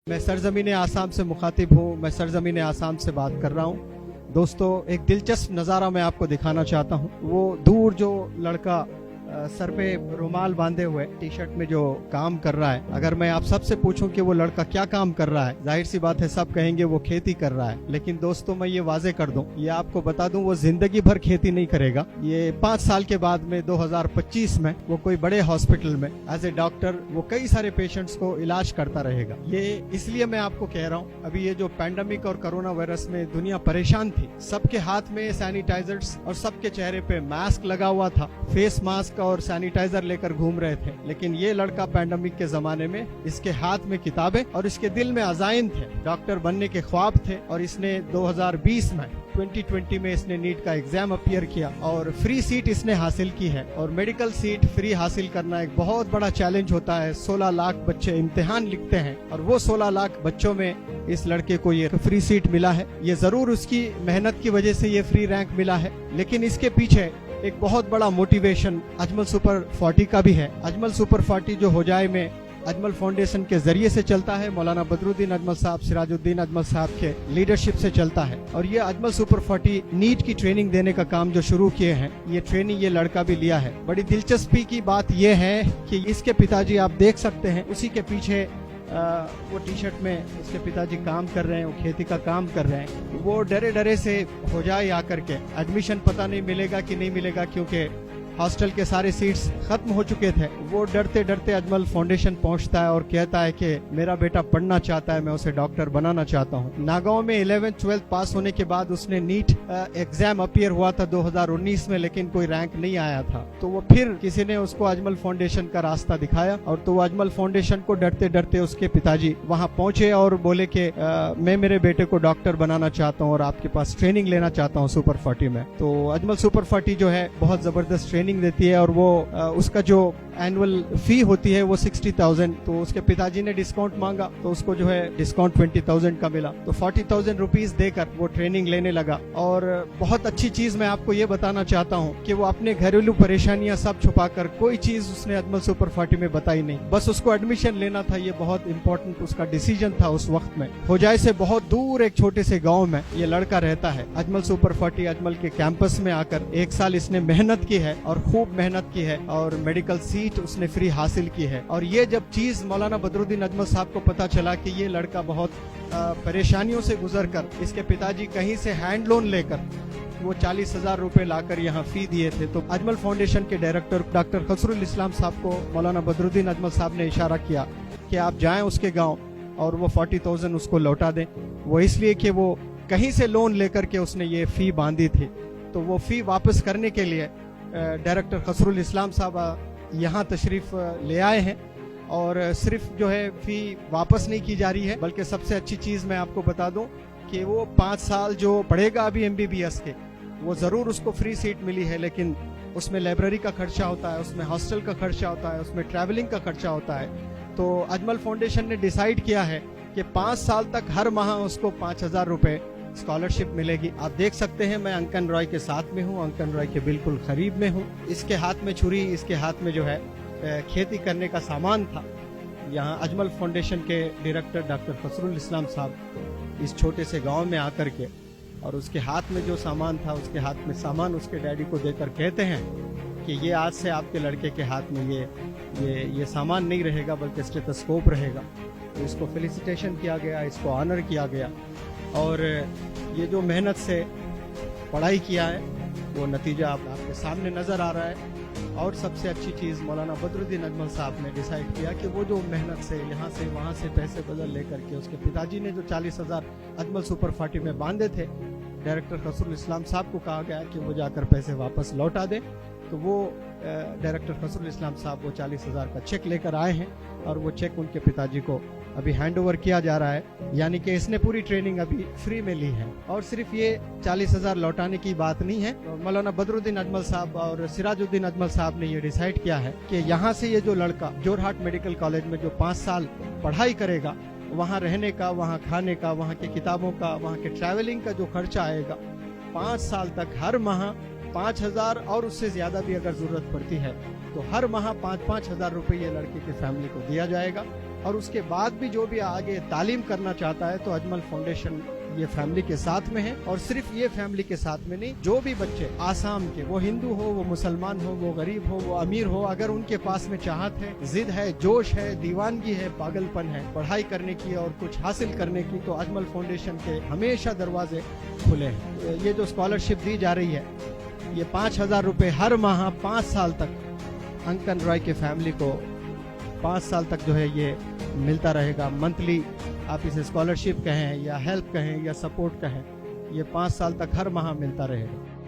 मैं सरजमीन आसाम से मुखातिब हूँ। मैं सरजमीन आसाम से बात कर रहा हूँ। दोस्तों, एक दिलचस्प नज़ारा मैं आपको दिखाना चाहता हूँ। वो दूर जो लड़का सर पे रुमाल बांधे हुए टी शर्ट में जो काम कर रहा है, अगर मैं आप सबसे पूछूं कि वो लड़का क्या काम कर रहा है, जाहिर सी बात है सब कहेंगे वो खेती कर रहा है। लेकिन दोस्तों, मैं ये वाजे कर दूं, ये आपको बता दूं, वो जिंदगी भर खेती नहीं करेगा। ये 5 साल के बाद में 2025 में वो कोई बड़े हॉस्पिटल में एज ए डॉक्टर वो कई सारे पेशेंट्स को इलाज करता रहेगा। ये इसलिए मैं आपको कह रहा हूँ, अभी ये जो पैंडेमिक और कोरोना वायरस में दुनिया परेशान थी, सबके हाथ में सैनिटाइजर्स और सबके चेहरे पे मास्क लगा हुआ था, फेस मास्क और सैनिटाइजर लेकर घूम रहे थे। लेकिन ये लड़का पैंडेमिक के जमाने में, इसके हाथ में किताबें और इसके दिल में अजायम थे, डॉक्टर बनने के ख्वाब थे। और इसने 2020 में 2020 में इसने नीट का एग्जाम अपीयर किया और फ्री सीट इसने हासिल की है। और मेडिकल सीट फ्री हासिल करना एक बहुत बड़ा चैलेंज होता है। 16 लाख बच्चे इम्तिहान लिखते हैं और वो 16 लाख बच्चों में इस लड़के को ये फ्री सीट मिला है। ये जरूर उसकी मेहनत की वजह से ये फ्री रैंक मिला है, लेकिन इसके पीछे एक बहुत बड़ा मोटिवेशन अजमल सुपर 40 का भी है। अजमल सुपर 40 जो होजाई में अजमल फाउंडेशन के जरिए से चलता है, मौलाना बदरुद्दीन अजमल साहब, सिराजुद्दीन अजमल साहब के लीडरशिप से चलता है। और ये अजमल सुपर 40 नीट की ट्रेनिंग देने का काम जो शुरू किए हैं, ये ट्रेनिंग ये लड़का भी लिया है। बड़ी दिलचस्पी की बात ये है कि इसके पिताजी आप देख सकते हैं, उसी के पीछे वो टी शर्ट में उसके पिताजी काम कर रहे हैं, वो खेती का काम कर रहे हैं। वो डरे डरे से हो जाए आकर के एडमिशन पता नहीं मिलेगा कि नहीं मिलेगा, क्योंकि हॉस्टल के सारे सीट्स खत्म हो चुके थे। वो डरते डरते अजमल फाउंडेशन पहुंचता है और कहता है कि मेरा बेटा पढ़ना चाहता है, मैं उसे डॉक्टर बनाना चाहता हूं। नागांव में 11th 12th पास होने के बाद उसने नीट एग्जाम अपीयर हुआ था 2019 में, लेकिन कोई रैंक नहीं आया था। तो वो फिर किसी ने उसको अजमल फाउंडेशन का रास्ता दिखाया और तो वो अजमल फाउंडेशन को डरते डरते उसके पिताजी वहां पहुंचे और बोले कि मैं मेरे बेटे को डॉक्टर बनाना चाहता हूँ और आपके पास ट्रेनिंग लेना चाहता हूँ सुपर 40 में। तो अजमल सुपर 40 जो है बहुत जबरदस्त ट्रेनिंग देती है और वो उसका जो एनुअल फी होती है वो 60,000। तो उसके पिताजी ने डिस्काउंट मांगा तो उसको जो है डिस्काउंट 20,000 का मिला। तो 40,000 रुपीज देकर वो ट्रेनिंग लेने लगा। और बहुत अच्छी चीज मैं आपको ये बताना चाहता हूँ कि वो अपने घरेलू परेशानियां सब छुपाकर कोई चीज उसने अजमल सुपर 40 में बताई नहीं, बस उसको एडमिशन लेना था। ये बहुत इंपॉर्टेंट उसका डिसीजन था उस वक्त में। होजाई से बहुत दूर एक छोटे से गाँव में ये लड़का रहता है। अजमल सुपर 40 अजमल के कैंपस में आकर 1 साल इसने मेहनत की है और खूब मेहनत की है और मेडिकल सीट उसने फ्री हासिल की है। और ये जब चीज मौलाना बदरुद्दीन अजमल साहब को पता चला कि ये लड़का बहुत परेशानियों से गुजरकर, इसके पिताजी कहीं से हैंड लोन लेकर वो 40,000 रुपए लाकर यहाँ फी दिए थे, तो अजमल फाउंडेशन के डायरेक्टर डॉक्टर खसरुल इस्लाम साहब को मौलाना बदरुद्दीन अजमल साहब ने इशारा किया कि आप जाएं उसके गाँव और वो 40,000 उसको लौटा दें। वो इसलिए कि वो कहीं से लोन लेकर के उसने ये फी बांधी थी। तो वो फी वापस करने के लिए डायरेक्टर खसरुल इस्लाम साहब यहाँ तशरीफ ले आए हैं और सिर्फ जो है फी वापस नहीं की जा रही है, बल्कि सबसे अच्छी चीज मैं आपको बता दूं कि वो 5 साल जो पढ़ेगा अभी MBBS के, वो जरूर उसको फ्री सीट मिली है, लेकिन उसमें लाइब्रेरी का खर्चा होता है, उसमें हॉस्टल का खर्चा होता है, उसमें ट्रैवलिंग का खर्चा होता है। तो अजमल फाउंडेशन ने डिसाइड किया है कि 5 साल तक हर माह उसको 5,000 रुपए स्कॉलरशिप मिलेगी। आप देख सकते हैं मैं अंकन रॉय के साथ में हूँ, अंकन रॉय के बिल्कुल करीब में हूँ। इसके हाथ में छुरी, इसके हाथ में जो है खेती करने का सामान था। यहाँ अजमल फाउंडेशन के डायरेक्टर डॉक्टर खसरुल इस्लाम साहब इस छोटे से गांव में आकर के और उसके हाथ में जो सामान था, उसके हाथ में सामान उसके डैडी को देकर कहते हैं कि ये आज से आपके लड़के के हाथ में ये सामान नहीं रहेगा, बल्कि स्टेथोस्कोप रहेगा। तो इसको फेलिसिटेशन किया गया, इसको ऑनर किया गया और ये जो मेहनत से पढ़ाई किया है वो नतीजा आपके सामने नजर आ रहा है। और सबसे अच्छी चीज़ मौलाना बदरुद्दीन अजमल साहब ने डिसाइड किया कि वो जो मेहनत से यहाँ से वहाँ से पैसे बदल लेकर के उसके पिताजी ने जो 40,000 अजमल सुपर 40 में बांधे थे, डायरेक्टर खसरुल इस्लाम साहब को कहा गया कि वो जाकर पैसे वापस लौटा दें। तो वो डायरेक्टर खसरुल इस्लाम साहब वो 40,000 का चेक लेकर आए हैं और वो चेक उनके पिताजी को अभी हैंड ओवर किया जा रहा है। यानी कि इसने पूरी ट्रेनिंग अभी फ्री में ली है। और सिर्फ ये 40,000 लौटाने की बात नहीं है, मौलाना बदरुद्दीन अजमल साहब और सिराजुद्दीन अजमल साहब ने ये डिसाइड किया है कि यहाँ से ये जो लड़का जोरहाट मेडिकल कॉलेज में जो 5 साल पढ़ाई करेगा, वहाँ रहने का, वहाँ खाने का, वहाँ की किताबों का, वहाँ के ट्रैवलिंग का जो खर्चा आएगा, 5 साल तक हर माह 5,000 और उससे ज्यादा भी अगर जरूरत पड़ती है तो हर माह 5-5 हजार रुपए ये लड़के की फैमिली को दिया जाएगा। और उसके बाद भी जो भी आगे तालीम करना चाहता है तो अजमल फाउंडेशन ये फैमिली के साथ में है। और सिर्फ ये फैमिली के साथ में नहीं, जो भी बच्चे आसाम के, वो हिंदू हो, वो मुसलमान हो, वो गरीब हो, वो अमीर हो, अगर उनके पास में चाहत है, जिद है, जोश है, दीवानगी है, पागलपन है पढ़ाई करने की और कुछ हासिल करने की, तो अजमल फाउंडेशन के हमेशा दरवाजे खुले हैं। ये जो स्कॉलरशिप दी जा रही है, ये 5,000 रुपए हर माह 5 साल तक अंकन रॉय के फैमिली को 5 साल तक जो है ये मिलता रहेगा। मंथली आप इसे स्कॉलरशिप कहें या हेल्प कहें या सपोर्ट कहें, ये 5 साल तक हर माह मिलता रहेगा।